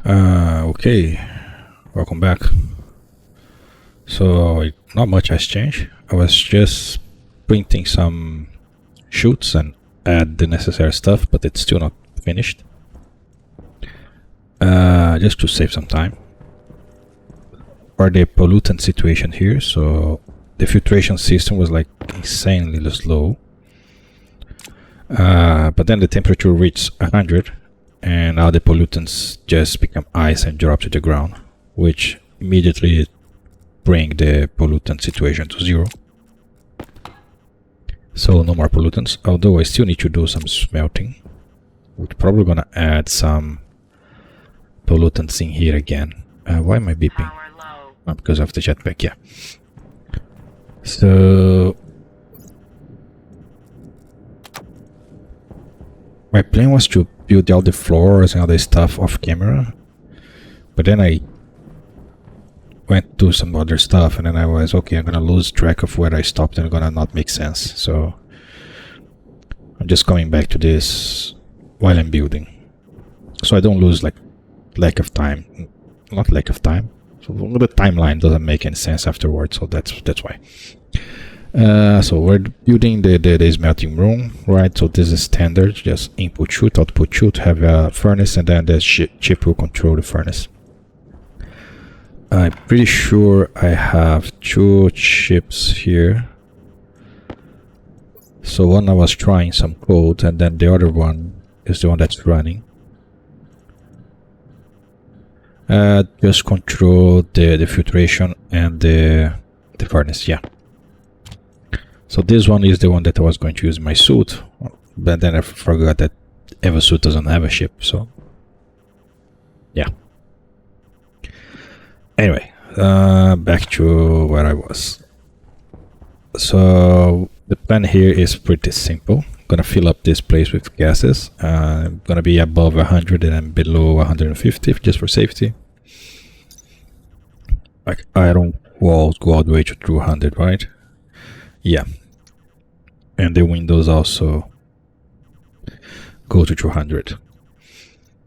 Okay, welcome back. So, not much has changed. I was just printing some chutes and add the necessary stuff, but it's still not finished. Just to save some time. For the pollutant situation here, so the filtration system was like insanely slow. But then the temperature reached 100 and now the pollutants just become ice and drop to the ground, which immediately bring the pollutant situation to 0. So no more pollutants, although I still need to do some smelting. We're probably gonna add some pollutants in here again. Why am I beeping? Oh, because of the jetpack, yeah. So my plan was to build all the floors and all the stuff off camera, but then I went to some other stuff and then I was, okay, I'm gonna lose track of where I stopped and it's gonna not make sense. So I'm just coming back to this while I'm building, so I don't lose like lack of time. Not lack of time. So the timeline doesn't make any sense afterwards. So that's why. So we're building the smelting room, right? So this is standard, just input chute, output chute, have a furnace, and then the chip will control the furnace. I'm pretty sure I have 2 chips here. So one I was trying some code, and then the other one is the one that's running. Just control the filtration and the furnace, yeah. So this one is the one that I was going to use in my suit, but then I forgot that every suit doesn't have a chip, so yeah. Anyway, back to where I was. So the plan here is pretty simple. I'm gonna fill up this place with gases. I'm gonna be above 100 and then below 150 just for safety. Like iron walls go all the way to 200, right? Yeah. And the windows also go to 200.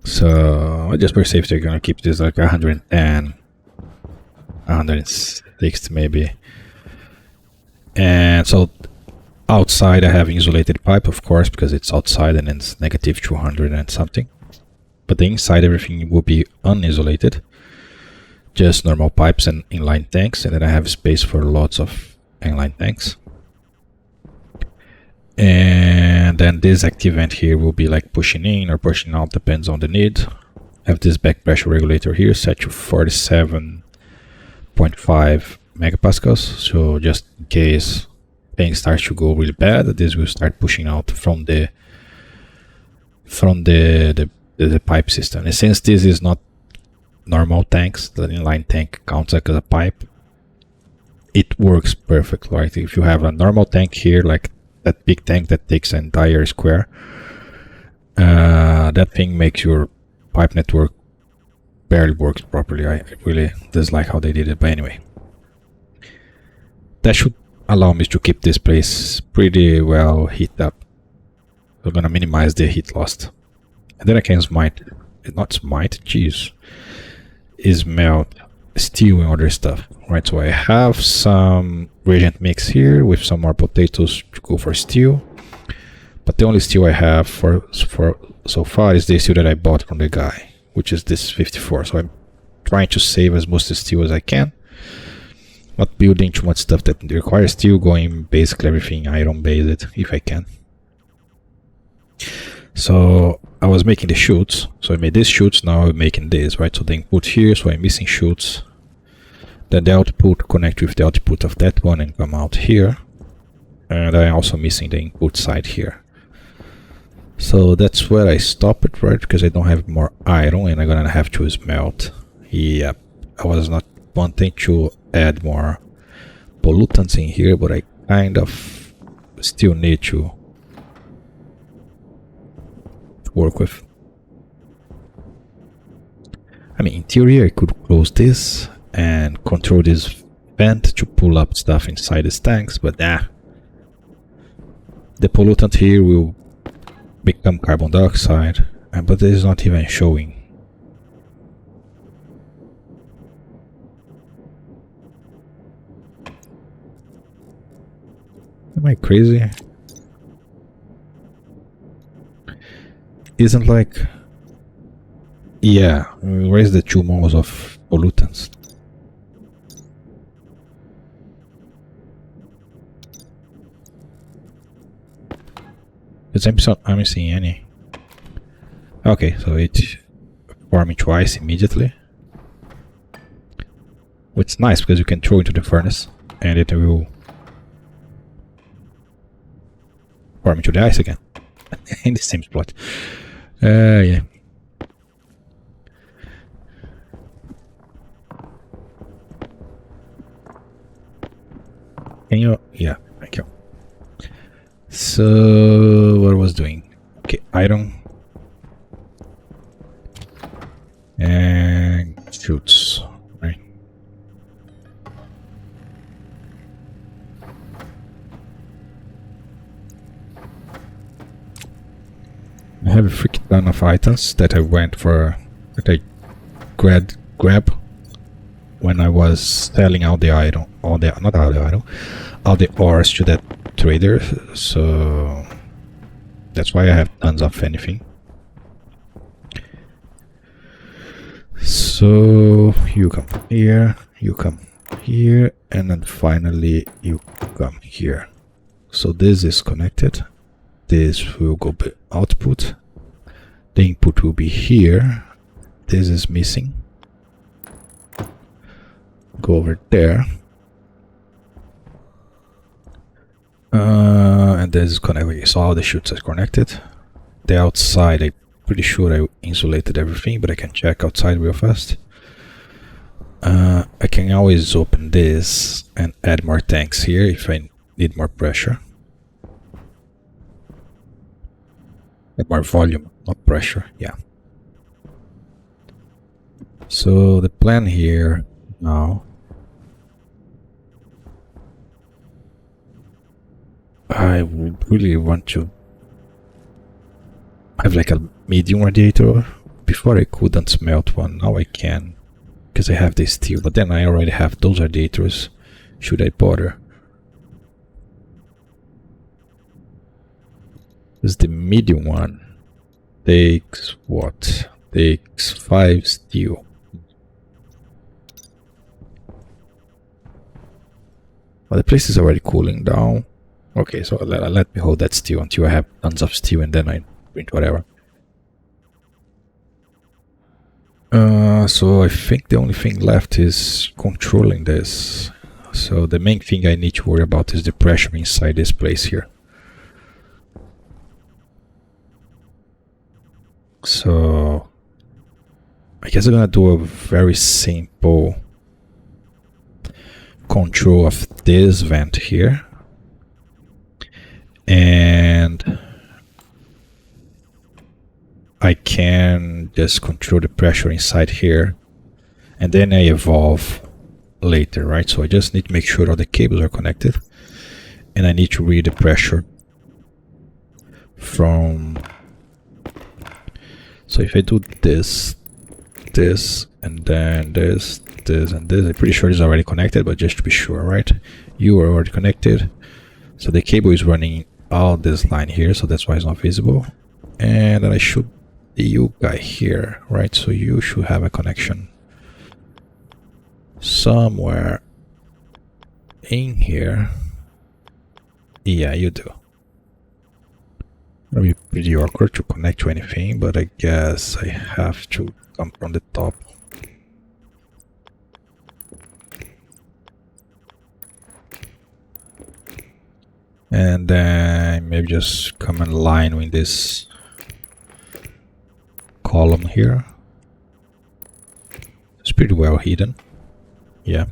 So just for safety, I'm gonna keep this like 110, 160 maybe. And so outside I have insulated pipe, of course, because it's outside and it's negative 200 and something. But the inside everything will be uninsulated. Just normal pipes and inline tanks, and then I have space for lots of inline tanks. And then this active vent here will be like pushing in or pushing out, depends on the need. I have this back pressure regulator here set to 47.5 megapascals, so just in case things start to go really bad, this will start pushing out from the pipe system. And since this is not normal tanks, the inline tank counts like as a pipe, it works perfect, right? If you have a normal tank here, like that big tank that takes an entire square, that thing makes your pipe network barely works properly. I really dislike how they did it, but anyway, that should allow me to keep this place pretty well heated up. I'm gonna minimize the heat loss, and then I can smelt steel and other stuff, right? So I have some reagent mix here with some more potatoes to go for steel, but the only steel I have for so far is the steel that I bought from the guy, which is this 54. So I'm trying to save as much steel as I can, not building too much stuff that requires steel, going basically everything iron based if I can. So I was making the chutes, so I made these chutes, now I'm making this, right? So the input here, so I'm missing chutes. Then the output connect with the output of that one and come out here. And I'm also missing the input side here. So that's where I stop it, right? Because I don't have more iron and I'm gonna have to smelt. Yep, I was not wanting to add more pollutants in here, but I kind of still need to work with. I mean, in theory I could close this and control this vent to pull up stuff inside these tanks, but the pollutant here will become carbon dioxide, but it is not even showing Am I crazy? Isn't like... Yeah, where's the 2 moles of pollutants? Because I'm missing any. Okay, so it's forming twice immediately. Which is nice because you can throw into the furnace and it will form into the ice again. In the same spot. Yeah. Can you? Yeah, thank you. So, what I was doing? Okay, iron. And shoots. Right. I have a freaking ton of items that I went for, that I grab when I was selling out the iron, all the ores to that trader. So that's why I have tons of anything. So you come here, you come here, and then finally you come here. So this is connected. This will go by output. The input will be here. This is missing. Go over there. And this is connected. So all the chutes are connected. The outside, I'm pretty sure I insulated everything, but I can check outside real fast. I can always open this and add more tanks here if I need more pressure. And more volume, not pressure, yeah. So the plan here now, I would really want to have like a medium radiator. Before I couldn't smelt one, now I can, because I have the steel, but then I already have those radiators. Should I bother? Because the medium one takes what? Takes 5 steel. Well, the place is already cooling down. Okay, so let me hold that steel until I have tons of steel, and then I print whatever. So I think the only thing left is controlling this. So the main thing I need to worry about is the pressure inside this place here. So I guess I'm gonna do a very simple control of this vent here, and I can just control the pressure inside here, and then I evolve later, right? So I just need to make sure all the cables are connected, and I need to read the pressure from... So if I do this, and then this, and this, I'm pretty sure it's already connected, but just to be sure, right? You are already connected. So the cable is running out this line here, so that's why it's not visible. And then I should the you guy here, right? So you should have a connection somewhere in here. Yeah, you do. It'll be pretty awkward to connect to anything, but I guess I have to come from the top. And then maybe just come in line with this column here. It's pretty well hidden. Yeah.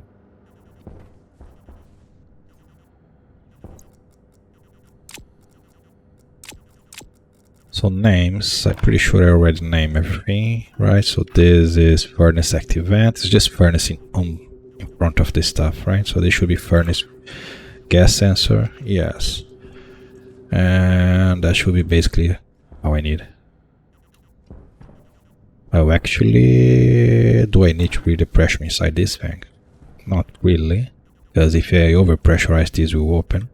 So names, I'm pretty sure I already named everything, right? So this is furnace active vent. It's just furnace in front of this stuff, right? So this should be furnace gas sensor, yes. And that should be basically all I need. Oh, actually, do I need to read the pressure inside this thing? Not really, because if I overpressurize, this will open.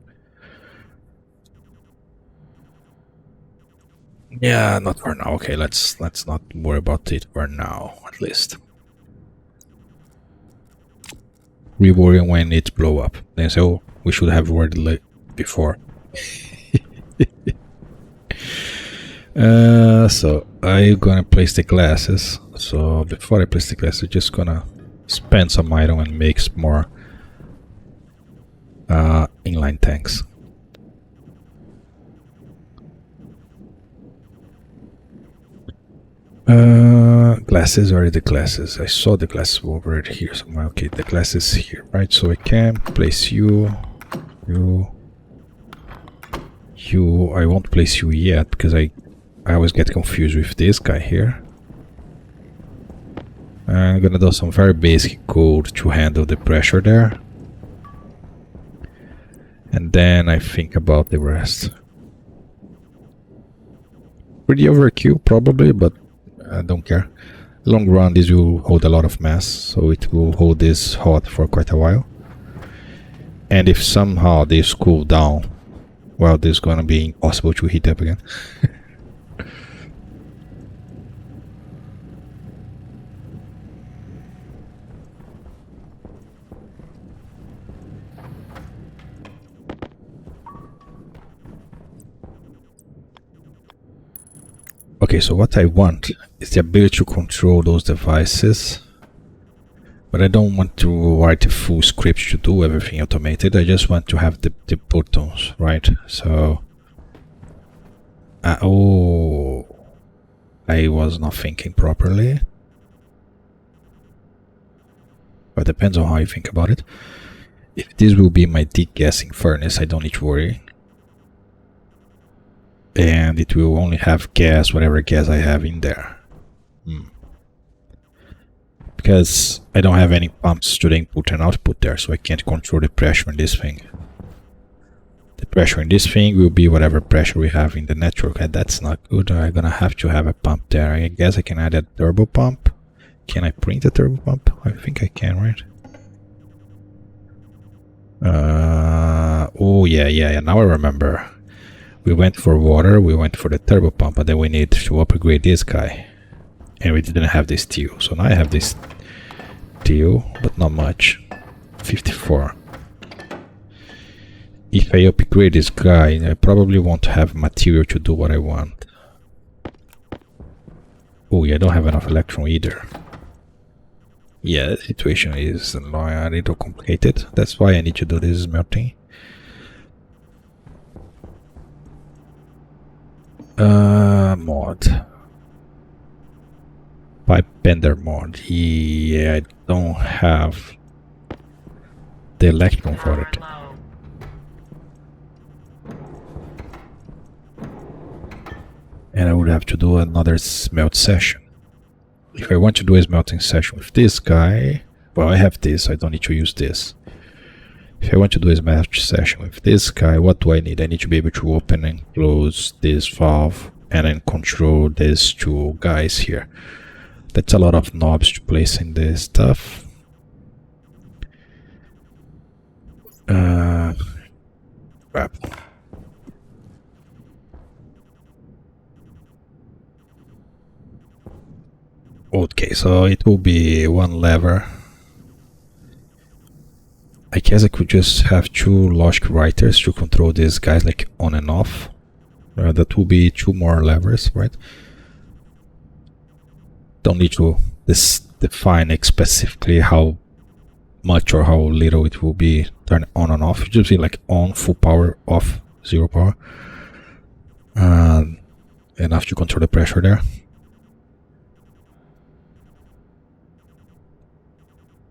Yeah, not for now. Okay, let's not worry about it for now, at least. We worry when it blow up. Then say, oh, we should have worried before. So I'm gonna place the glasses. So before I place the glasses, I'm just gonna spend some item and make more inline tanks. Glasses, where are the glasses? I saw the glasses over here somewhere. Okay, the glasses here, right? So I can place you. I won't place you yet because I always get confused with this guy here. I'm gonna do some very basic code to handle the pressure there. And then I think about the rest. Pretty overkill probably, but I don't care. Long run, this will hold a lot of mass, so it will hold this hot for quite a while. And if somehow this cool down, well, this is gonna be impossible to heat up again. Okay, so what I want is the ability to control those devices, but I don't want to write a full script to do everything automated. I just want to have the buttons, right? So, oh, I was not thinking properly. But depends on how you think about it. If this will be my degassing furnace, I don't need to worry. And it will only have gas, whatever gas I have in there. Because I don't have any pumps to the input and output there, so I can't control the pressure in this thing. The pressure in this thing will be whatever pressure we have in the network, and that's not good. I'm gonna have to have a pump there. I guess I can add a turbo pump. Can I print a turbo pump? I think I can, right? Oh yeah, now I remember. We went for water, we went for the turbo pump, but then we need to upgrade this guy. And we didn't have this steel. So now I have this steel, but not much. 54. If I upgrade this guy, I probably won't have material to do what I want. Oh yeah, I don't have enough electron either. Yeah, the situation is a little complicated. That's why I need to do this smelting. Mod. Pipe bender mod. Yeah, I don't have the electron for it. And I would have to do another smelt session. If I want to do a smelting session with this guy, well, I have this, I don't need to use this. If I want to do a smelt session with this guy, what do I need? I need to be able to open and close this valve and then control these two guys here. That's a lot of knobs to place in this stuff. Crap. Okay, so it will be one lever. I guess I could just have two logic writers to control these guys like on and off. That will be two more levers, right? Don't need to define specifically how much or how little it will be turned on and off. It just be like on, full power, off, zero power. Enough to control the pressure there.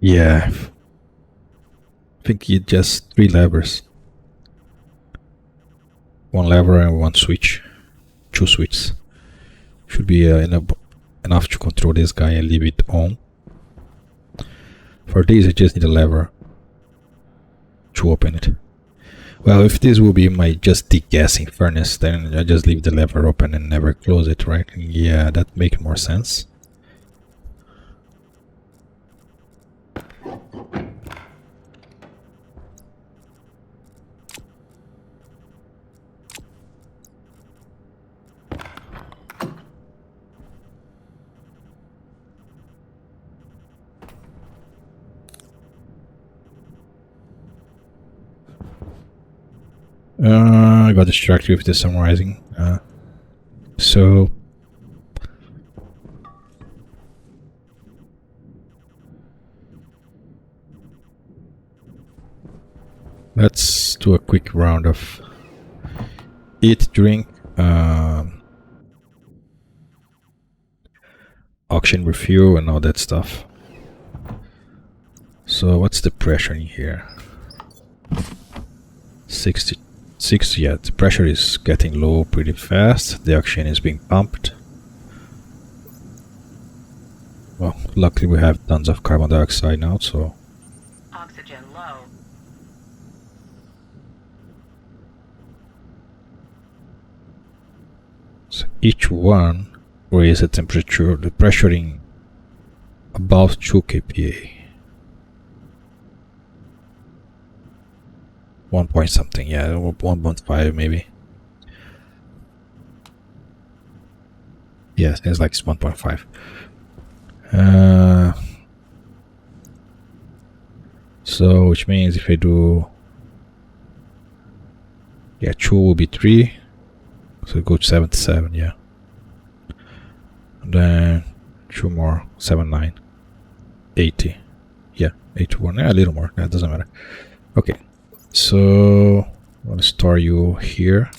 Yeah, I think it's just three levers. One lever and one switch. Two switches. Should be enough to control this guy and leave it on. For this I just need a lever to open it. Well, if this will be my just degassing furnace, then I just leave the lever open and never close it, right? Yeah, that makes more sense. I got distracted with the summarizing. So let's do a quick round of eat, drink, auction refuel, and all that stuff. So what's the pressure in here? 66. Yeah, the pressure is getting low pretty fast. The oxygen is being pumped. Well, luckily we have tons of carbon dioxide now, so Oxygen low. each one raises the temperature, the pressure in about 2 kPa. 1 point something, yeah, 1.5 maybe. Yes, it's like 1.5. So which means if I do, yeah, 2 will be 3, so go to 77, yeah. And then 2 more, 79, 80, yeah, 81, yeah, a little more, that doesn't matter. Okay, so I'm gonna store you here.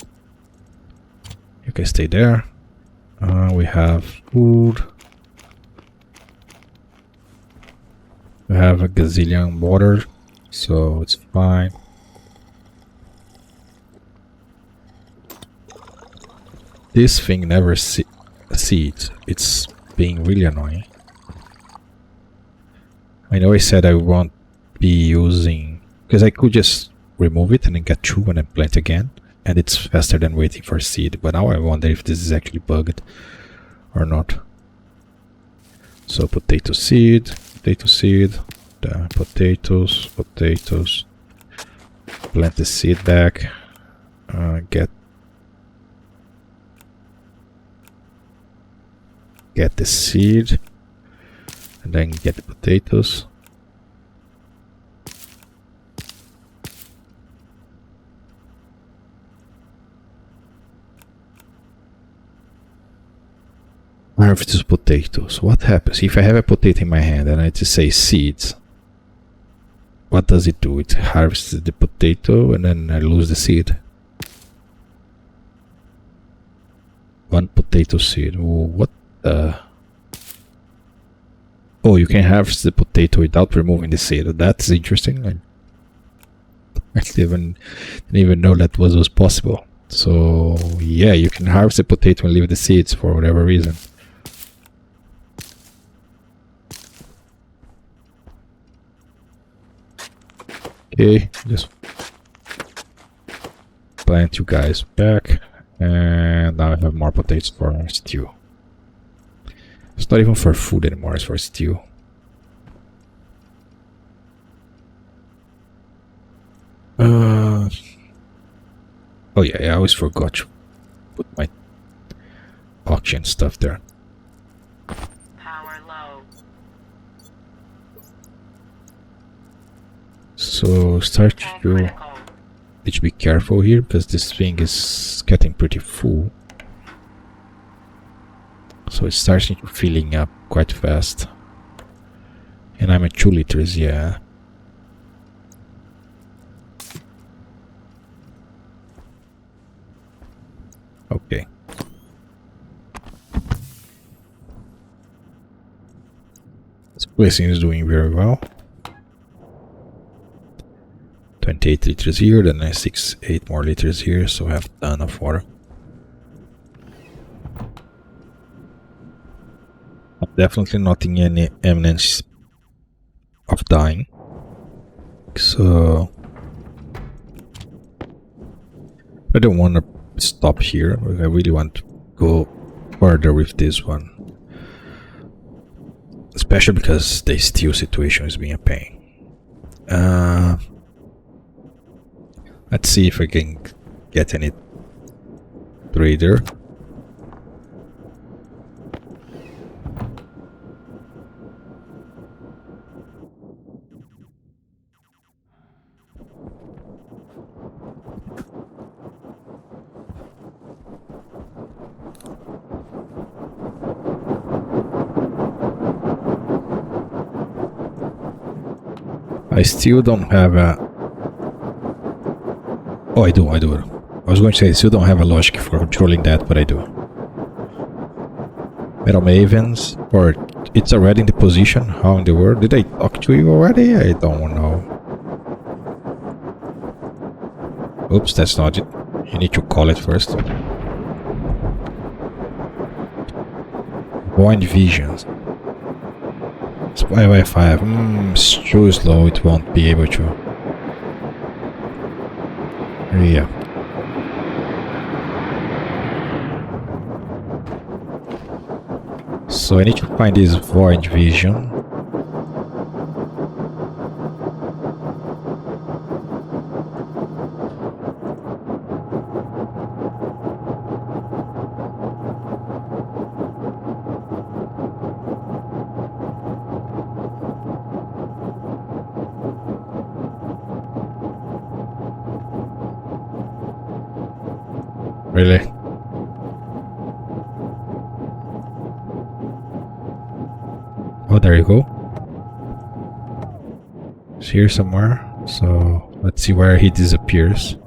You can stay there. We have food. We have a gazillion water, so it's fine. This thing never seeds. It's being really annoying. I know I said I won't be using, because I could just remove it and then get 2 and then plant again, and it's faster than waiting for seed. But now I wonder if this is actually bugged or not. So potato seed, the potatoes, plant the seed back, get the seed, and then get the potatoes. Harvest potatoes. What happens if I have a potato in my hand and I just say seeds? What does it do? It harvests the potato and then I lose the seed. 1 potato seed. What the? Oh, you can harvest the potato without removing the seed. That's interesting. I didn't even know that was possible. So yeah, you can harvest the potato and leave the seeds for whatever reason. Okay, just plant you guys back, and now I have more potatoes for stew. It's not even for food anymore, it's for stew. Oh yeah, I always forgot to put my auction stuff there. Power low. So start Tank to critical. need to be careful here because this thing is getting pretty full. So it's starting to filling up quite fast. And I'm at 2 liters, yeah. Okay. This placing is doing very well. 28 liters here, then I 8 more liters here, so I have a ton of water. I'm definitely not in any imminence of dying. So I don't want to stop here. I really want to go further with this one. Especially because the steel situation is being a pain. Let's see if I can get any trader. I still don't have a... Oh, I do. I was going to say I still don't have a logic for controlling that, but I do. Metal Mavens, or it's already in the position? How in the world? Did I talk to you already? I don't know. Oops, that's not it. You need to call it first. Void Visions. Spy Wi-Fi. It's too slow, it won't be able to. Yeah. So I need to find this Void Vision. Really? Oh, there you go. It's here somewhere. So let's see where he disappears.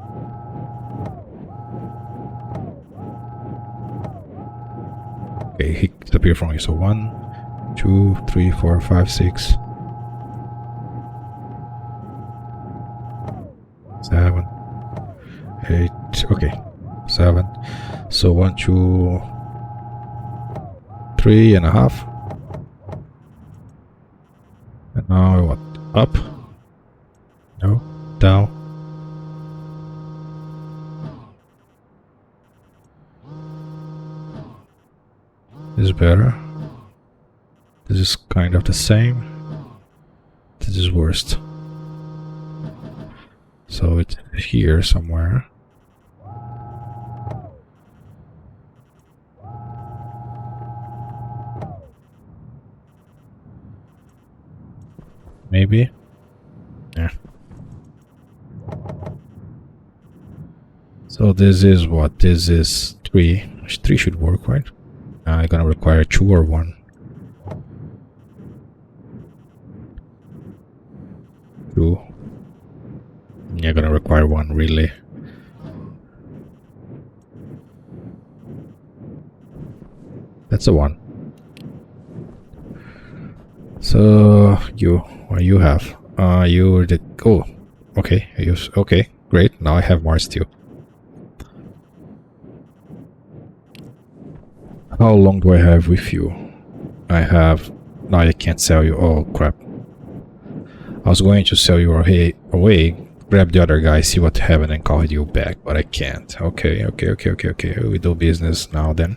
Okay, he disappeared from here. So 1, 2, 3, 4, 5, 6, 7, 8. Okay, 7. So 1, 2, 3.5. And now what? Up? No? Down? This is better. This is kind of the same. This is worst. So it's here somewhere. Maybe? Yeah. So this is what? This is 3. 3 should work, right? I'm gonna require 2 or 1. 2. You're gonna require 1, really. That's a 1. So what you have? You're the... Oh, okay. Okay, great. Now I have more steel. How long do I have with you? I have... No, I can't sell you. Oh, crap. I was going to sell you away, grab the other guy, see what happened, and call you back, but I can't. Okay. We do business now then.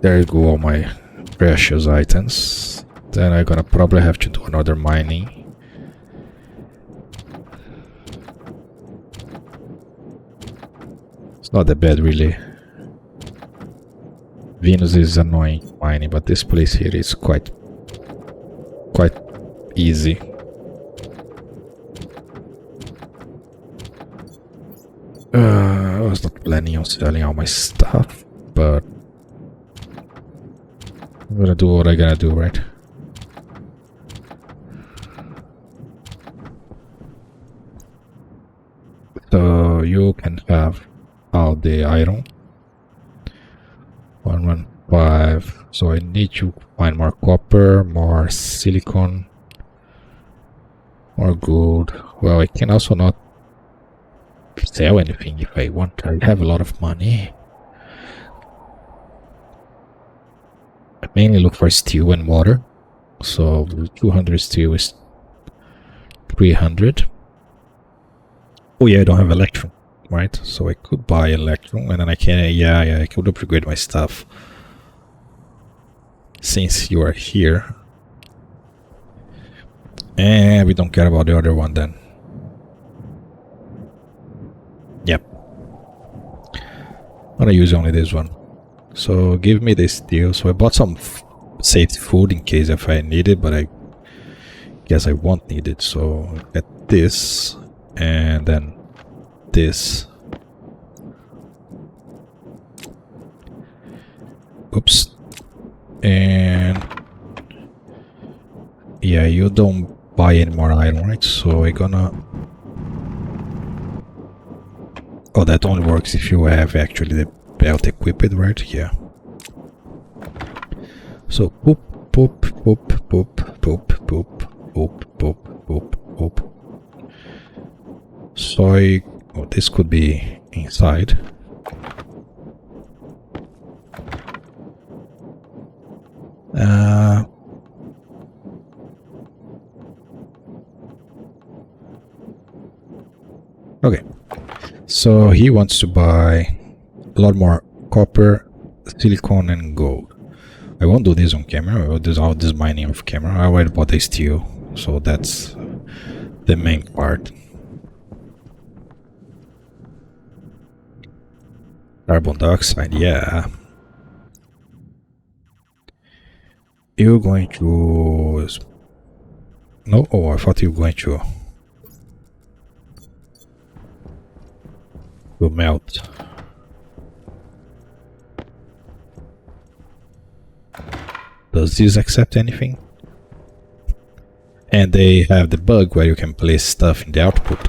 There you go, all my precious items. Then I'm gonna probably have to do another mining. It's not that bad, really. Venus is annoying mining, but this place here is quite easy. I was not planning on selling all my stuff, but I'm gonna do what I gotta do, right? So you can have all the iron. 115. So I need to find more copper, more silicon, more gold. Well, I can also not sell anything if I want. I have a lot of money. I mainly look for steel and water. So 200 steel is 300. Oh yeah, I don't have electrum, right? So I could buy electrum and then I can, yeah, I could upgrade my stuff. Since you are here. And we don't care about the other one then. Yep. I'm gonna use only this one. So give me this steel. So I bought some safety food in case if I need it, but I guess I won't need it. So get this and then this. Oops. And Yeah, you don't buy any more iron, right? So we're gonna... Oh, that only works if you have actually the belt equipped, right? Yeah. So poop, poop, poop, poop, poop, poop, poop, poop, poop, poop. Soy... Oh, this could be inside. Okay, so he wants to buy a lot more copper, silicon, and gold. I won't do this on camera. I will do all this mining off camera. I already bought a steel, so that's the main part. Carbon dioxide, yeah. You're going to... No? Oh, I thought you were going to melt. Does this accept anything? And they have the bug where you can place stuff in the output.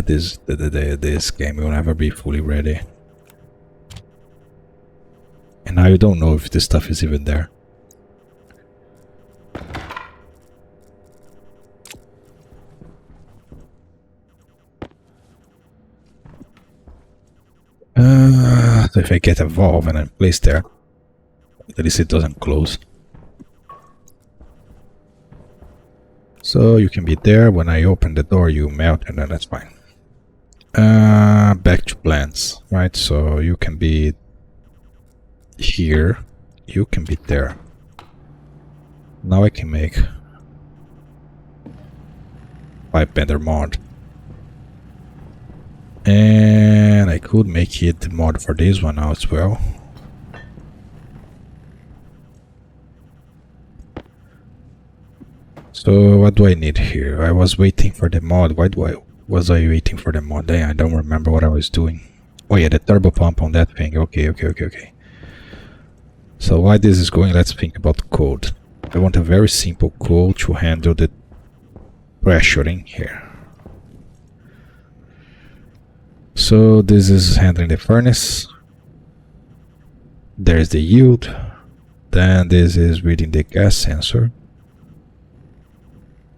This game will never be fully ready. And now you don't know if this stuff is even there. So if I get a valve and I place there, at least it doesn't close. So you can be there. When I open the door, you melt, and then that's fine. Back to plants, right? So you can be here. You can be there. Now I can make 5 bender mod. And I could make it the mod for this one now as well. So what do I need here? I was waiting for the mod. Why was I waiting for the mod? I don't remember what I was doing. Oh yeah, the turbo pump on that thing. Okay. So why this is going, let's think about code. I want a very simple code to handle the pressuring here. So this is handling the furnace. There's the yield. Then this is reading the gas sensor.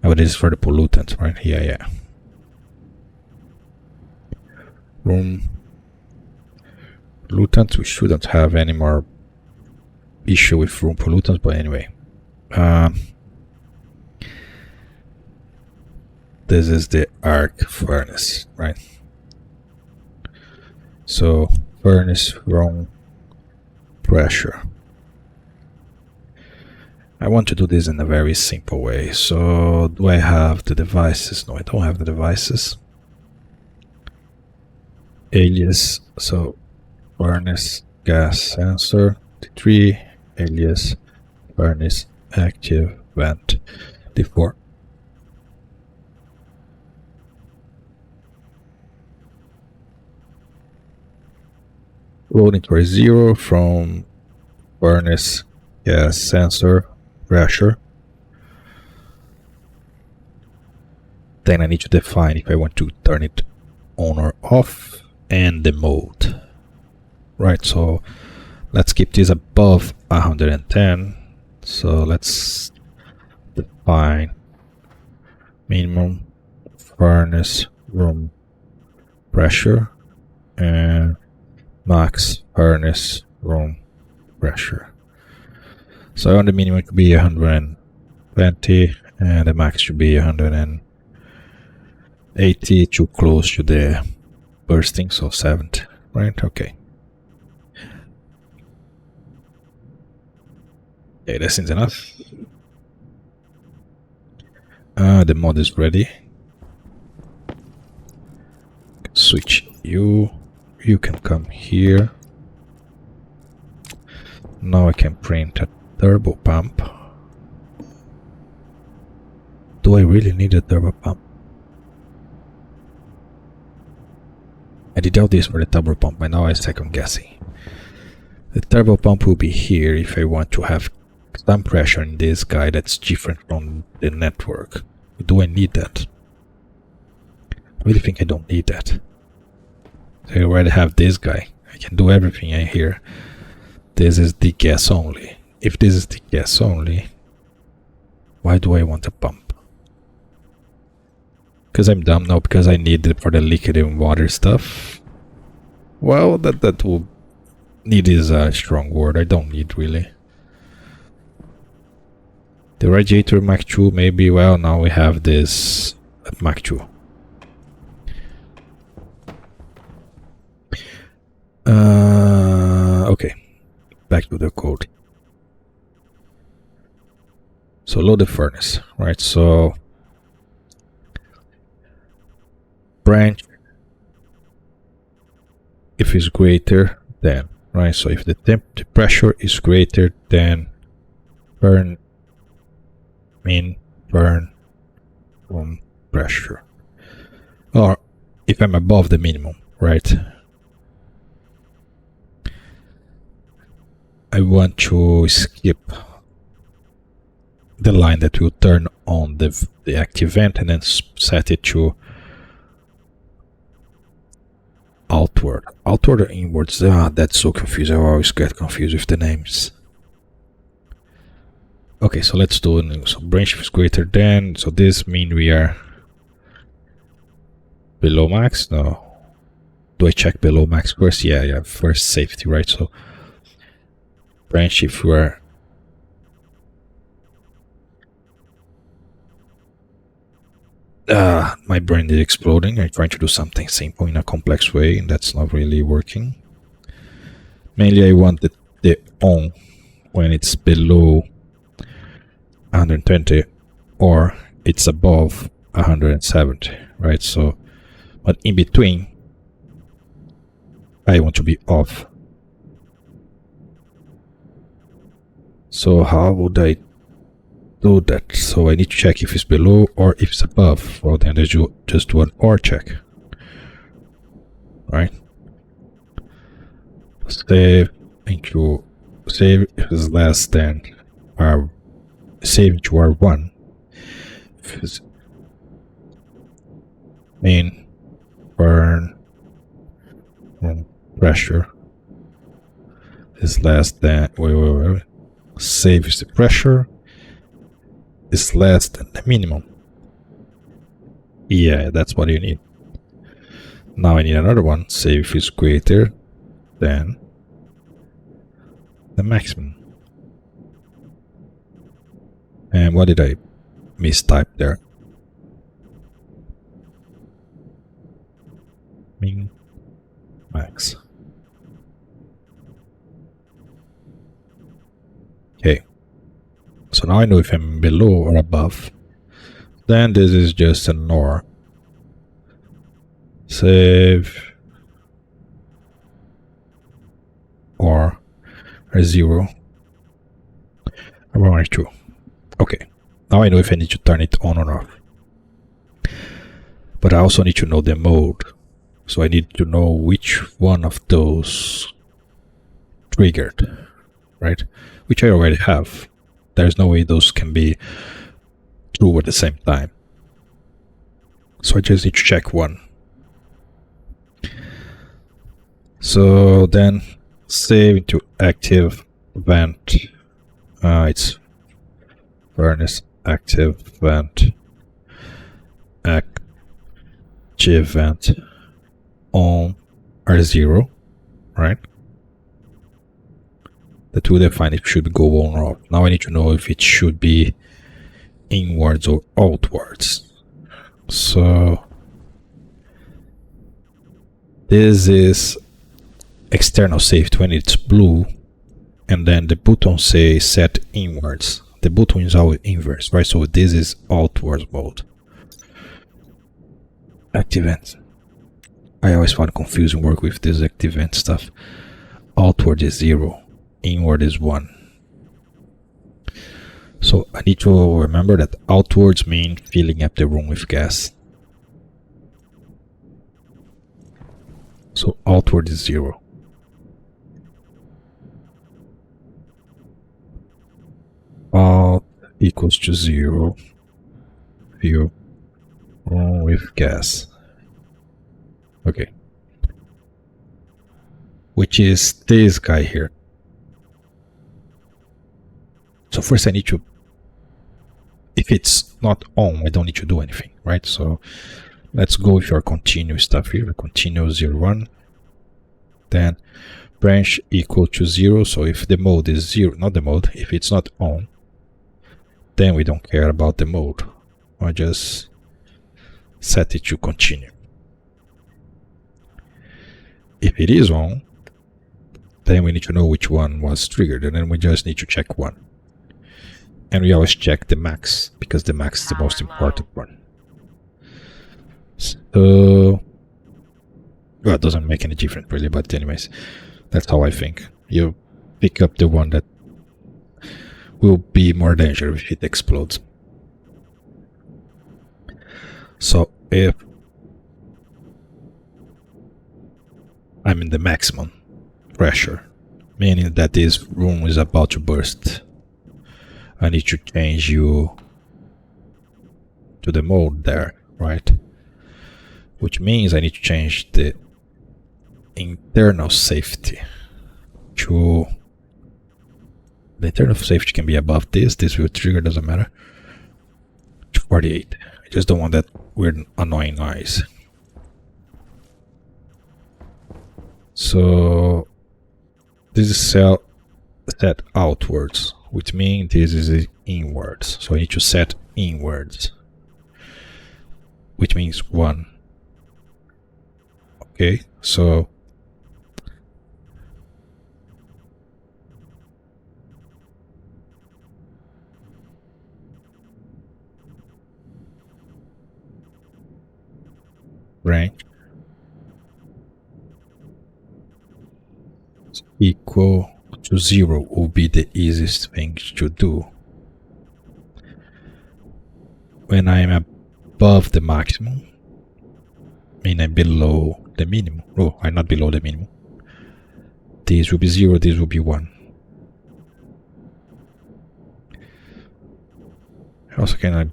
Oh, this is for the pollutant, right? Yeah. Room pollutants. We shouldn't have any more issue with room pollutants, but anyway. This is the arc furnace, right? So furnace room pressure. I want to do this in a very simple way. So do I have the devices? No, I don't have the devices. Alias, so furnace gas sensor T3, alias furnace active vent T4. Loading towards 0 from furnace gas sensor pressure. Then I need to define if I want to turn it on or off and the mode. Right, so let's keep this above 110. So let's define minimum furnace room pressure and max furnace room pressure. So I want the minimum to be 120 and the max should be 180, too close to the bursting, so 70, right? Okay. Okay, that seems enough. The mod is ready. Switch you can come here. Now I can print a turbo pump. Do I really need a turbo pump? I did all this for the turbo pump, but now I'm second guessing. The turbo pump will be here if I want to have 'Cause I'm pressuring this guy that's different from the network. Do I need that? I really think I don't need that. I already have this guy. I can do everything in here. This is the gas only. If this is the gas only, why do I want a pump? Because I'm dumb? No, because I need it for the liquid and water stuff. Well, that will need is a strong word. I don't need really. The radiator Mach 2 maybe. Well, now we have this at Mach 2. Okay, back to the code. So load the furnace, right? So branch if it's greater than, right? So if the pressure is greater than burn room pressure, or if I'm above the minimum, right? I want to skip the line that will turn on the active vent and then set it to outward or inwards. That's so confusing. I always get confused with the names. Okay, so let's do it. So branch is greater than, so this means we are below max. No, do I check below max first? Yeah, first safety, right? So branch if we're my brain is exploding. I'm trying to do something simple in a complex way, and that's not really working. Mainly I want the on when it's below 120 or it's above 170, right? So, but in between I want to be off. So how would I do that? So I need to check if it's below or if it's above. Well, then I just do an OR check, right? Save is less than save into R1. Main burn pressure is less than wait. Save is the pressure is less than the minimum. Yeah, that's what you need. Now I need another one. Save is greater than the maximum. And what did I mistype there? Min max. Okay. So now I know if I'm below or above. Then this is just an OR. Save or 0 or 2. Okay. Now I know if I need to turn it on or off. But I also need to know the mode. So I need to know which one of those triggered, right? Which I already have. There's no way those can be true at the same time. So I just need to check one. So then save into active vent. It's furnace active vent. Active vent on R0, right? That will define if it should go on or off. Now I need to know if it should be inwards or outwards. So this is external safety when it's blue, and then the button says set inwards. The button is always inverse, right? So this is outwards mode. Active vent. I always find confusing work with this active vent stuff. Outward is 0. Inward is 1. So I need to remember that outwards mean filling up the room with gas. So outward is 0. equals to 0, fill room with gas. Okay. Which is this guy here. So first I need to, if it's not on, I don't need to do anything, right? So let's go with your continuous stuff here, continuous 0, 1. Then branch equal to 0, so if the mode is 0, not the mode, if it's not on, then we don't care about the mode. I just set it to continue. If it is on, then we need to know which one was triggered, and then we just need to check one. And we always check the max, because the max is the most important one. So, well, it doesn't make any difference really, but anyways, that's how I think. You pick up the one that will be more dangerous if it explodes. So if I'm in the maximum pressure, meaning that this room is about to burst, I need to change you to the mode there, right? Which means I need to change the internal safety to, the internal safety can be above this will trigger, doesn't matter, to 48. I just don't want that weird annoying noise. So this is set outwards, which means this is inwards. So I need to set inwards, which means 1. Okay, so rank equal to 0 will be the easiest thing to do. When I am above the maximum, meaning below the minimum. Oh, I'm not below the minimum. This will be 0, this will be 1. Also, can I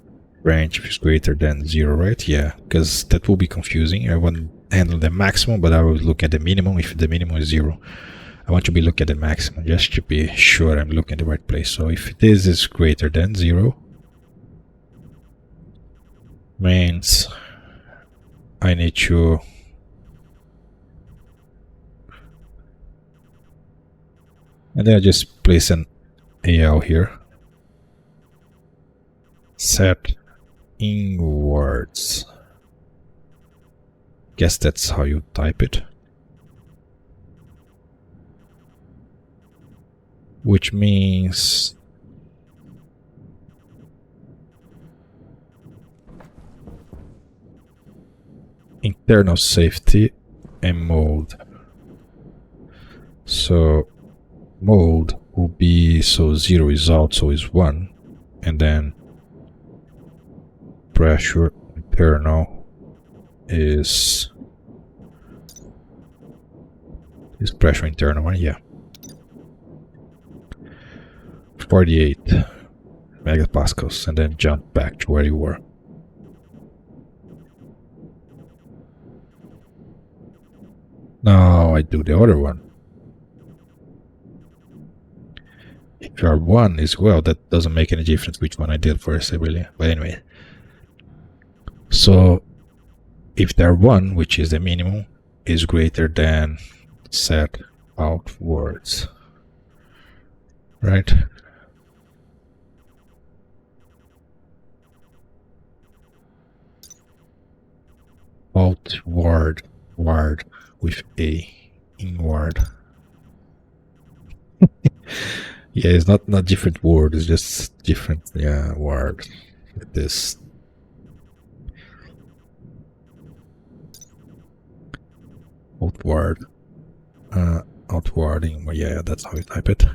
branch if it's greater than 0, right? Yeah, because that will be confusing. I want to handle the maximum, but I will look at the minimum if the minimum is 0. I want to be looking at the maximum just to be sure I'm looking at the right place. So if this is greater than 0, means I need to and then I just place an AL here. Set inwards. Guess that's how you type it. Which means internal safety and mode. So mode will be, so 0 is out, so is 1, and then pressure internal is pressure internal one, yeah. 48 megapascals, and then jump back to where you were. Now I do the other one. If you are 1 as well, that doesn't make any difference which one I did first, really. But anyway. So if there 1, which is the minimum, is greater than set outwards, right? Outward, ward with a inward. Yeah, it's not different word, it's just different, yeah, word. This outward, outwarding, well, yeah, that's how you type it.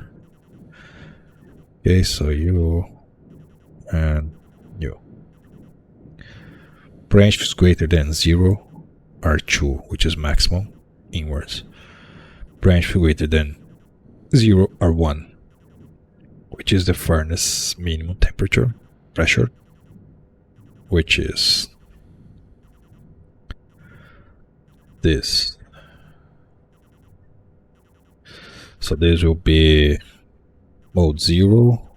Okay, so you and you. Branch is greater than 0 are 2, which is maximum, inwards. Branch greater than 0 are 1, which is the furnace minimum temperature. pressure, which is this. So this will be mode 0.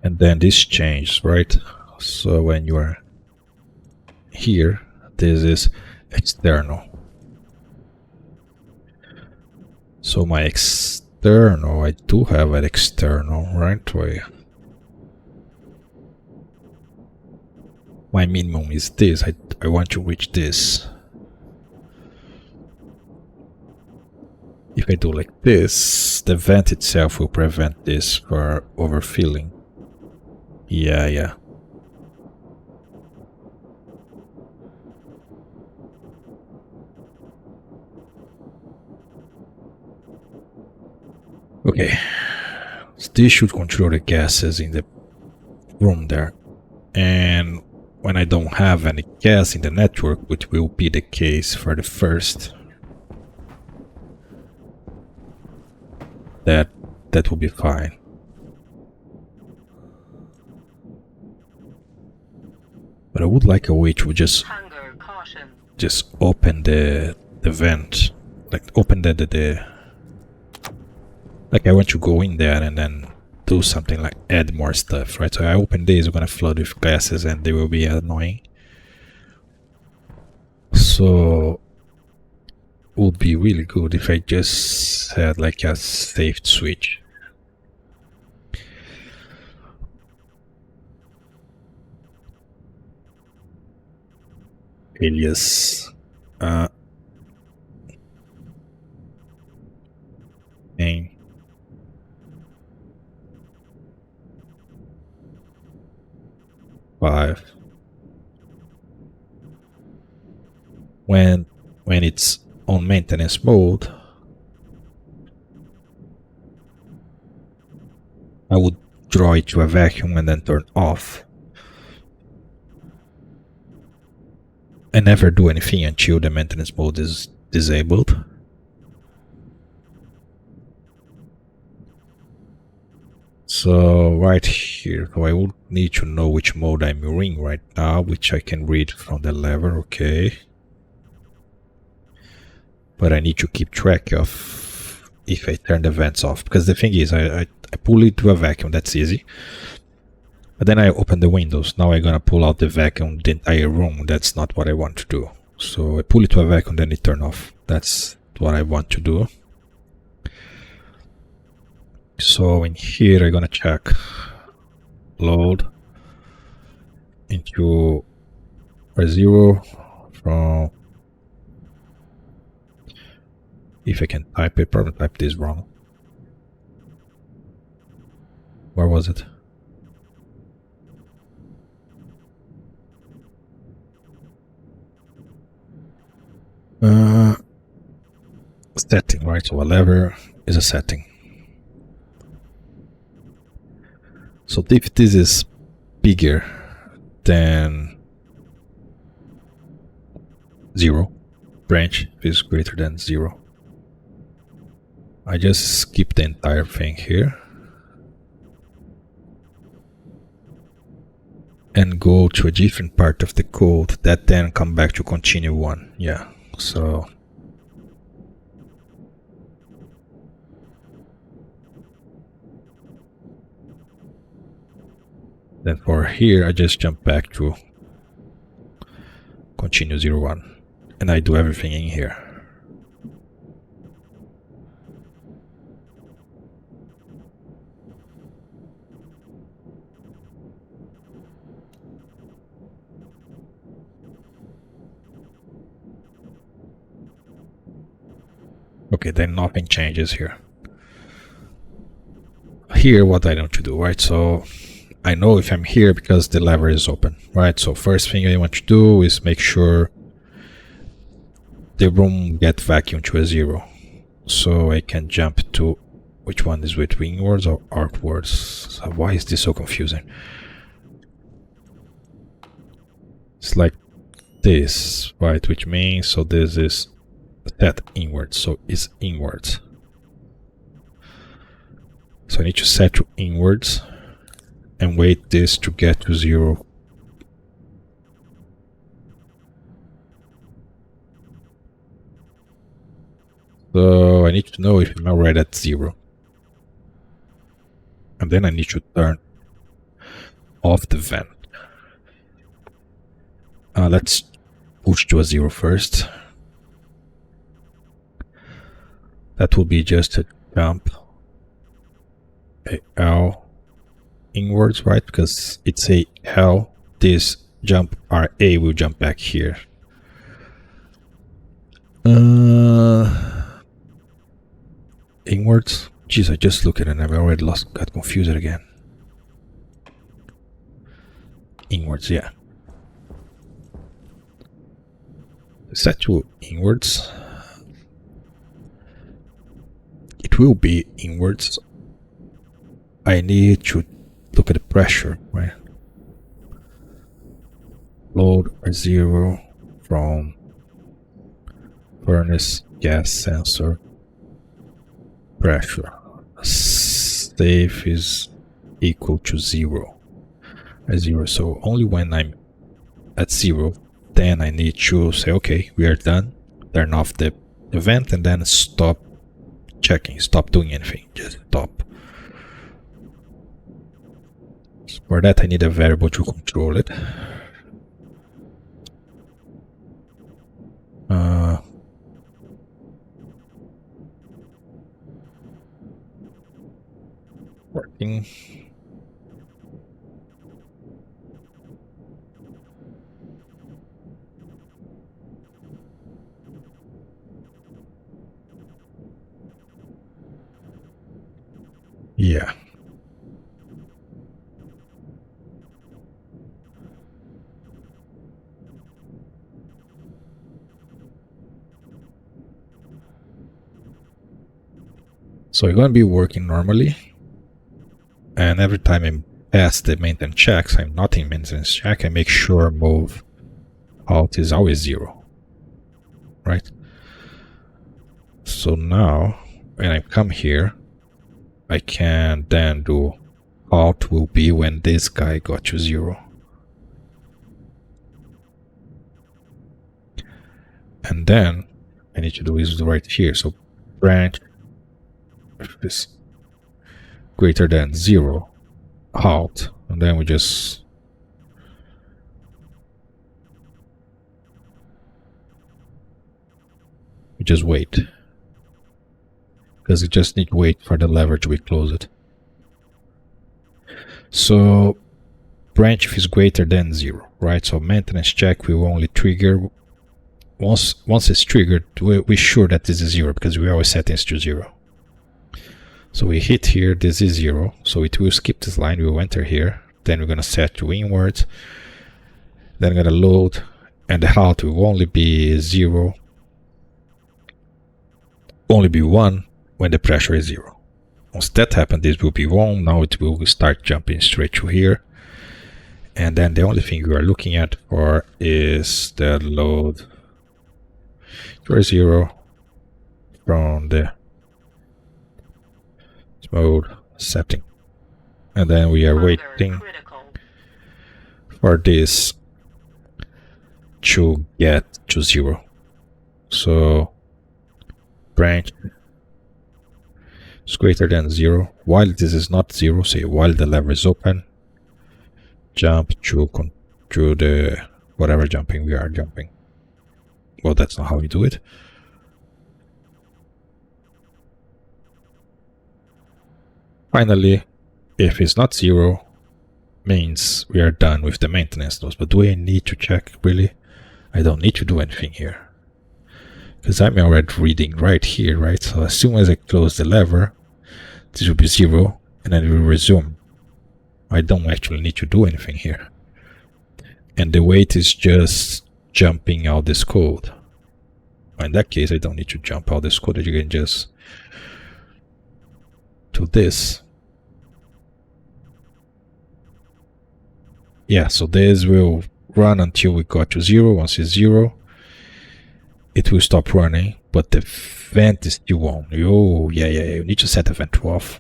And then this changes, right? So when you are here, this is external. So my external, I do have an external, right? Where my minimum is this. I want to reach this. If I do like this, the vent itself will prevent this from overfilling. Yeah. Okay. So this should control the gases in the room there. And when I don't have any gas in the network, which will be the case for the first, that will be fine. But I would like a way to just Hunger caution. just open the vent, like open the like I want to go in there and then do something like add more stuff, right? So I open these, I'm gonna flood with gases and they will be annoying. So it would be really good if I just had like a saved switch. Alias name 5. When it's on maintenance mode, I would draw it to a vacuum and then turn off. I never do anything until the maintenance mode is disabled. So right here, so I would need to know which mode I'm in right now, which I can read from the lever, okay. But I need to keep track of if I turn the vents off, because the thing is, I pull it to a vacuum, that's easy. But then I open the windows, now I'm gonna pull out the vacuum, the entire room, that's not what I want to do. So I pull it to a vacuum, then it turn off, that's what I want to do. So in here I'm gonna check load into R0 from, if I can type it, probably type this wrong. Where was it? Setting, right? So a lever is a setting. So if this is bigger than 0, branch is greater than 0, I just skip the entire thing here and go to a different part of the code that then come back to continue one. Yeah, so then for here I just jump back to continue 01 and I do everything in here. Okay, then nothing changes here. Here what I need to do, right? So I know if I'm here because the lever is open, right? So first thing I want to do is make sure the room get vacuum to a 0. So I can jump to, which one is with inwards or outwards? So why is this so confusing? It's like this, right? Which means, so this is set inwards, so it's inwards. So I need to set to inwards and wait this to get to 0. So I need to know if I'm already at 0. And then I need to turn off the vent. Let's push to a 0 first. That will be just a jump a L inwards, right? Because it's a L. This jump RA will jump back here. Inwards. Jeez, I just looked at it and I already got confused again. Inwards, yeah. Set to inwards. It will be inwards. I need to look at the pressure, right? Load R0 from furnace gas sensor pressure. Safe is equal to 0. R0. So only when I'm at 0, then I need to say, okay, we are done. Turn off the vent and then stop checking, stop doing anything, just stop. For that I need a variable to control it. Working. Yeah. So you're going to be working normally, and every time I pass the maintenance checks, I'm not in maintenance check, I make sure move alt is always 0, right? So now when I come here, I can then do alt will be when this guy got to 0. And then I need to do is right here. So branch is greater than 0, halt, and then we just wait, because we just need to wait for the lever to be closed. So branch if is greater than 0, right? So maintenance check will only trigger once it's triggered. We're sure that this is 0 because we always set this to 0. So we hit here, this is 0, so it will skip this line, we will enter here, then we're going to set to inwards, then I'm going to load, and the halt will only be 0, only be 1 when the pressure is 0. Once that happens, this will be 1, now it will start jumping straight to here, and then the only thing we are looking at for is the load to 0 from the mode setting, and then we are waiting for this to get to 0. So branch is greater than 0 while this is not 0, say while the lever is open, jump to the whatever jumping we are jumping. Well, that's not how we do it. Finally, if it's not 0, means we are done with the maintenance nodes. But do I need to check? Really? I don't need to do anything here, because I'm already reading right here, right? So as soon as I close the lever, this will be 0, and then it will resume. I don't actually need to do anything here. And the wait is just jumping out this code. In that case, I don't need to jump out this code. You can just to this. Yeah, so this will run until we got to 0. Once it's 0, it will stop running, but the vent is still on. Oh, yeah, you need to set the vent off.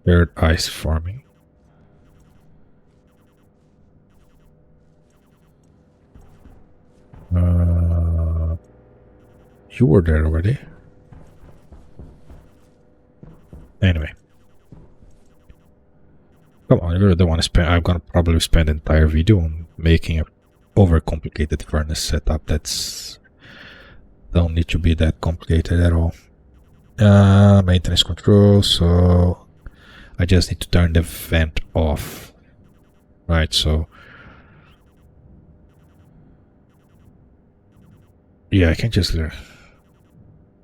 Third ice forming. You were there already. Anyway. Come on, I really don't want to spend. I'm gonna probably spend the entire video on making a overcomplicated furnace setup. That's don't need to be that complicated at all. Maintenance control. So I just need to turn the vent off. Right. So yeah, I can just.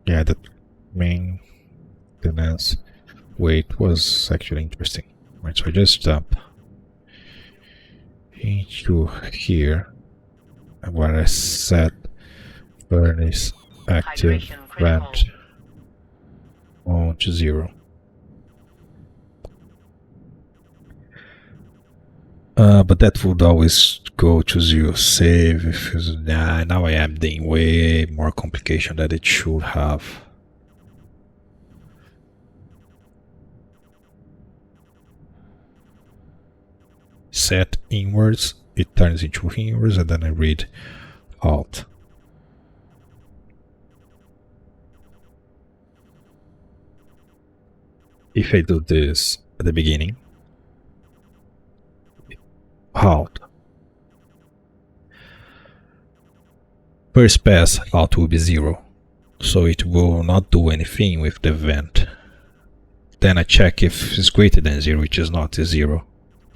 Yeah, the maintenance wait was actually interesting. Right, so I just jump into here where I set furnace active vent on to 0. But that would always go to 0. Save. If now I am doing way more complication than it should have. Set inwards, it turns into inwards, and then I read Alt. If I do this at the beginning, Alt. First pass, Alt will be 0, so it will not do anything with the vent. Then I check if it's greater than 0, which is not, is 0.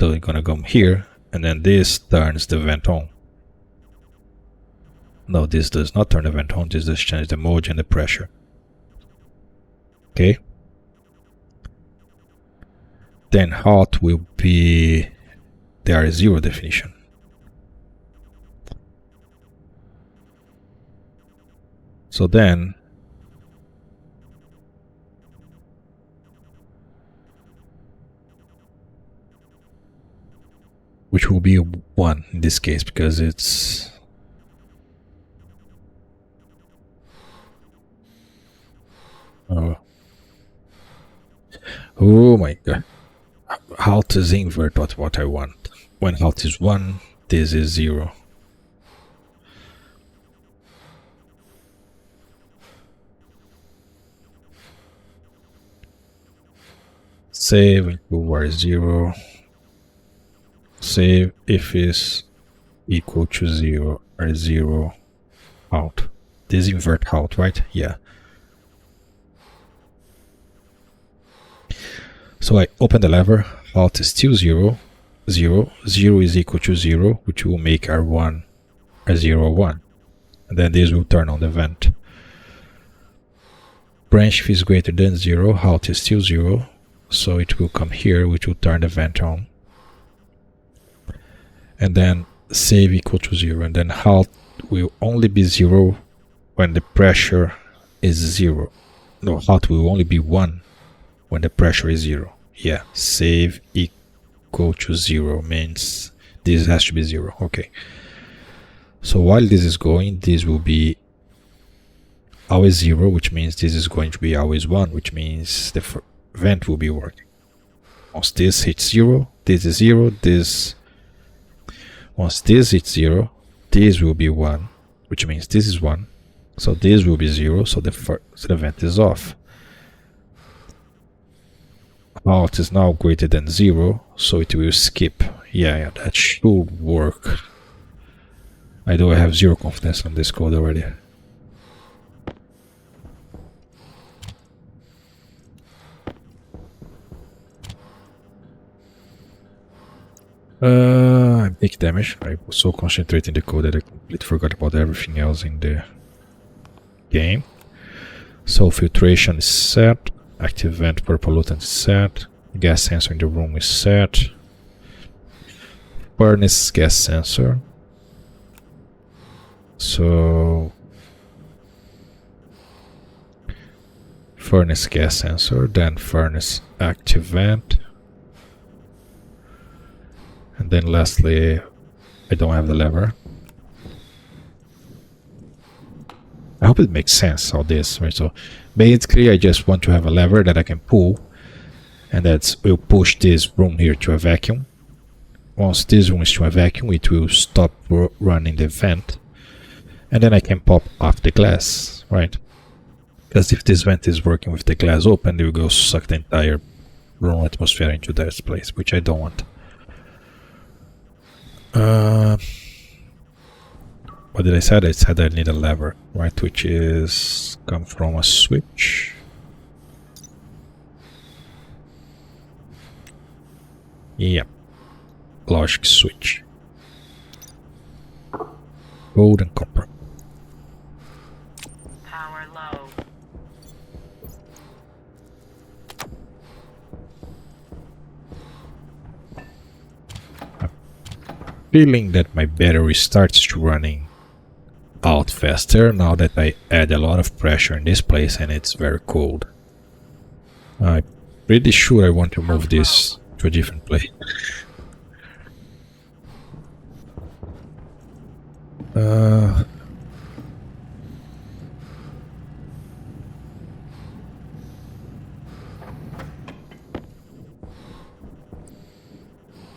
So I'm gonna come here, and then this turns the vent on. No, this does not turn the vent on, this does change the mode and the pressure. Okay. Then hot will be the R0 definition. So then which will be 1 in this case because it's oh my god. Halt is invert what I want. When halt is 1, this is 0. Save into R0. Save if is equal to 0 or 0 out. This invert out, right? Yeah. So I open the lever, out is still 0, 0, 0 is equal to 0, which will make R1, R0, 1. And then this will turn on the vent. Branch if is greater than 0, halt is still 0, so it will come here, which will turn the vent on. And then save equal to 0, and then halt will only be 0 when the pressure is 0. No, halt will only be 1 when the pressure is 0. Yeah, save equal to 0 means this has to be 0. Okay. So while this is going, this will be always 0, which means this is going to be always 1, which means the vent will be working. Once this hits 0, this is 0, this... Once this hits 0, this will be 1, which means this is 1. So this will be 0, so the vent is off. Alt is now greater than 0, so it will skip. Yeah, that should work. I do have 0 confidence on this code already. I take damage. I was so concentrated in the code that I completely forgot about everything else in the game. So filtration is set. Active vent per pollutant is set. Gas sensor in the room is set. Furnace gas sensor. So furnace gas sensor, then furnace active vent. And And then lastly, I don't have the lever. I hope it makes sense, all this, right? So basically I just want to have a lever that I can pull, and that will push this room here to a vacuum. Once this room is to a vacuum, it will stop running the vent, and then I can pop off the glass, right? Because if this vent is working with the glass open, it will go suck the entire room atmosphere into that place, which I don't want. What did I say? I said I need a lever, right? Which is come from a switch. Yep. Logic switch. Gold and copper. Power low. Feeling that my battery starts to running out faster now that I add a lot of pressure in this place and it's very cold. I'm pretty sure I want to move this to a different place.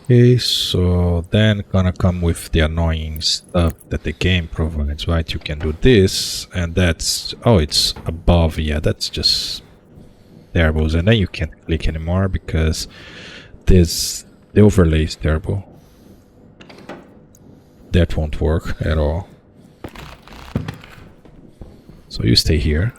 Okay, so then gonna come with the annoying stuff that the game provides, right? You can do this, and that's... oh, it's above, yeah, that's just terrible. And then you can't click anymore because this... the overlay is terrible. That won't work at all. So you stay here.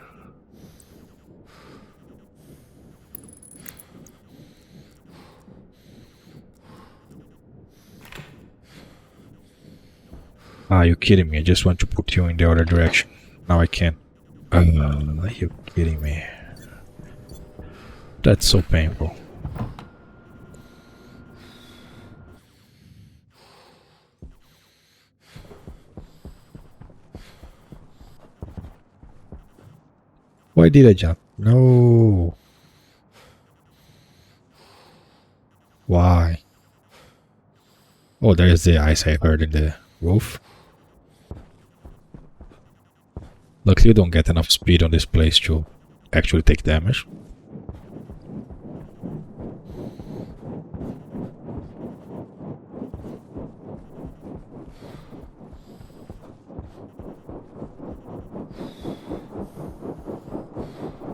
Ah, you kidding me? I just want to put you in the other direction. Now I can't. Are you kidding me? That's so painful. Why did I jump? No. Why? Oh, there's the ice I heard in the roof. Luckily you don't get enough speed on this place to actually take damage.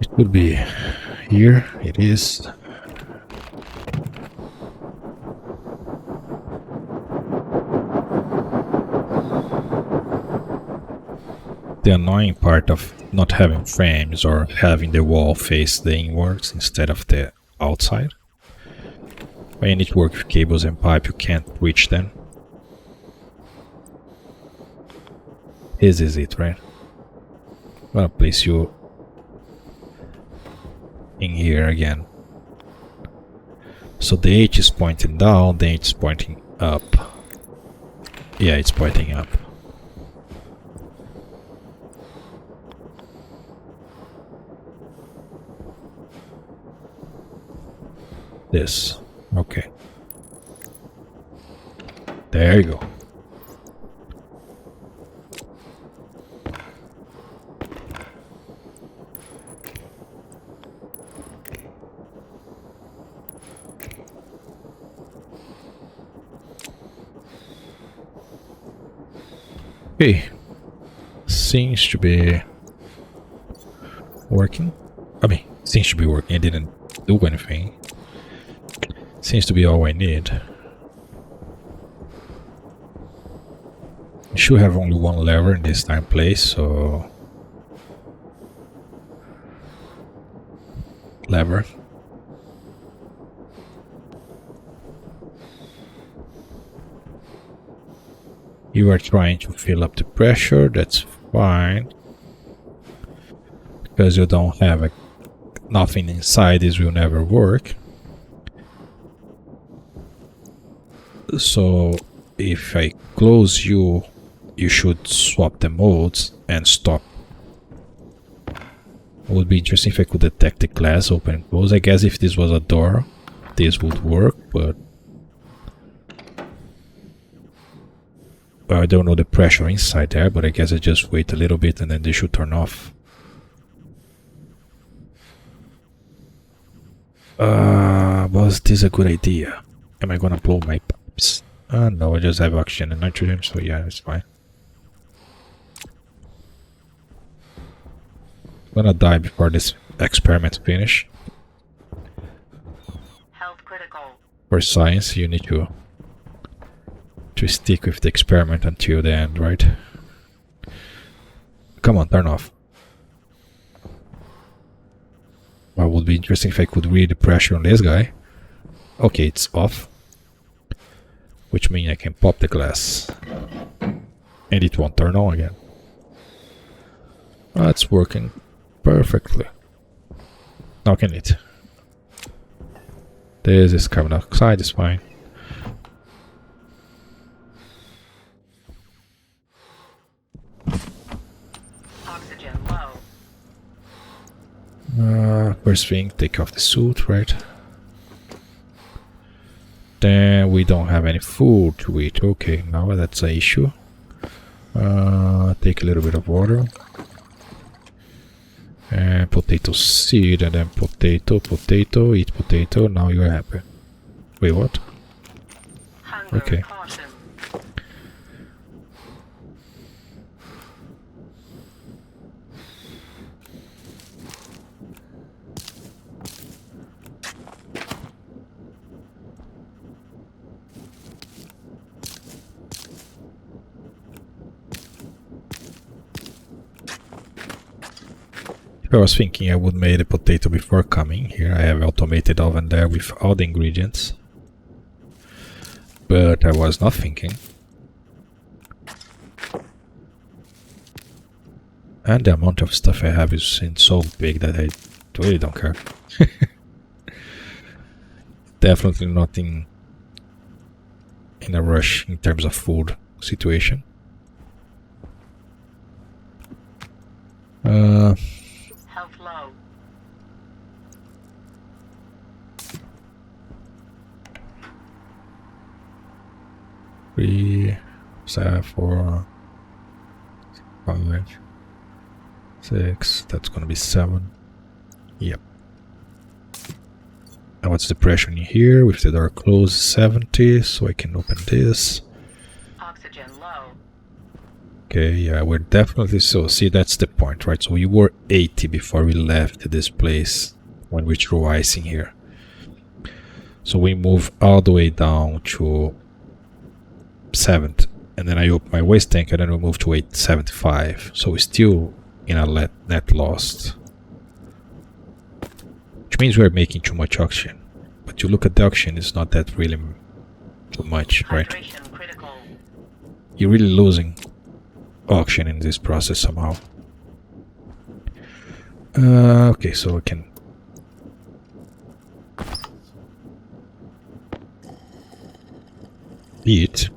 It could be here. It is. The annoying part of not having frames or having the wall face the inwards instead of the outside. When you need to work with cables and pipe, you can't reach them. This is it, right? I'm gonna place you in here again. So the H is pointing down, the H is pointing up. Yeah, it's pointing up. This. Okay. There you go. Okay. Seems to be working. I mean, seems to be working. It didn't do anything. Seems to be all I need. I should have only one lever in this time place, so... lever. You are trying to fill up the pressure, that's fine. Because you don't have nothing inside, this will never work. So if I close you, you should swap the modes and stop. It would be interesting if I could detect the glass open and close. I guess if this was a door, this would work, but I don't know the pressure inside there, but I guess I just wait a little bit and then they should turn off. Was this a good idea? Am I gonna blow my pipes? No, I just have oxygen and nitrogen, so yeah, it's fine. I'm gonna die before this experiment finish. Health critical. For science, you need to stick with the experiment until the end, right? Come on, turn off. Well, would be interesting if I could read the pressure on this guy. Okay, it's off. Which means I can pop the glass. And it won't turn on again. It's working perfectly. Now can it? This is carbon dioxide, is fine. Oxygen low. First thing, take off the suit, right? Then we don't have any food to eat. Okay, now that's an issue. Take a little bit of water. And potato seed, and then potato, eat potato, now you're happy. Wait, what? Hunger Okay. caution. I was thinking I would make a potato before coming. Here I have automated oven there with all the ingredients. But I was not thinking. And the amount of stuff I have is so big that I really don't care. Definitely not in a rush in terms of food situation. Health low. Three, 7, 4, 5, 6. That's gonna be 7. Yep. And what's the pressure in here? With the door closed, 70. So I can open this. Oxygen low. Okay, yeah, we're definitely so. See, that's the point, right? So we were 80 before we left this place when we threw ice in here. So we move all the way down to 7th, and then I open my waste tank, and then we move to 875. So we're still in a net lost, which means we're making too much oxygen. But you look at the oxygen, it's not that really too much, right? Hydration critical. You're really losing oxygen in this process somehow. Okay, so I can eat,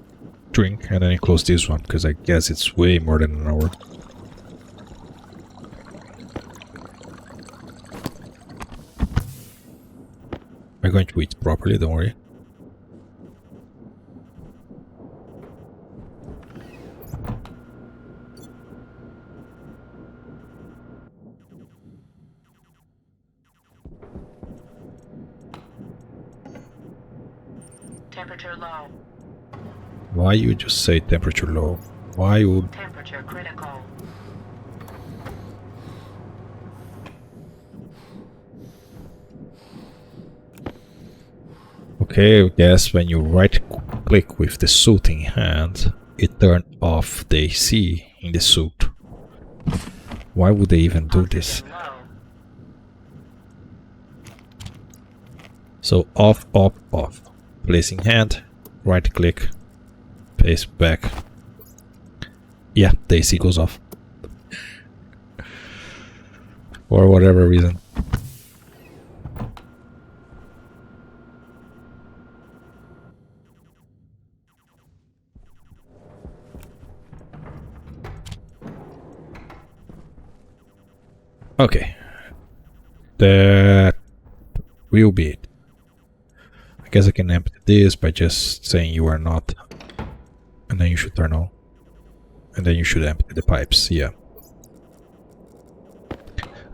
drink, and then I close this one because I guess it's way more than an hour. I'm going to eat properly, don't worry. Temperature low. Why you just say temperature low? Why would... Temperature critical. Okay, I guess when you right click with the suit in hand, it turned off the AC in the suit. Why would they even do this? Oxygen low. So off, off, off. Placing hand, right click, paste back. Yeah, the AC goes off. For whatever reason. Okay. That will be it. I guess I can empty this by just saying you are not. And then you should turn on. And then you should empty the pipes, yeah.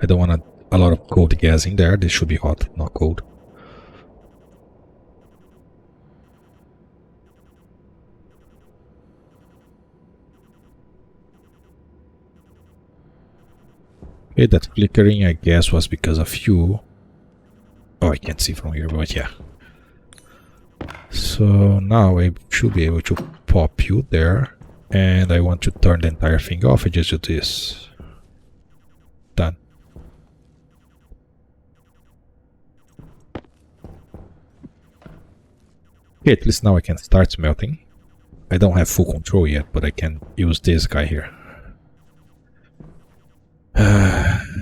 I don't want a lot of cold gas in there. This should be hot, not cold. Okay, that flickering I guess was because of you. Oh, I can't see from here, but yeah. So now I should be able to pop you there. And I want to turn the entire thing off. I just do this. Done. Okay, at least now I can start smelting. I don't have full control yet, but I can use this guy here.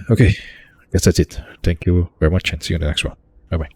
Okay, I guess that's it. Thank you very much and see you in the next one. Bye bye.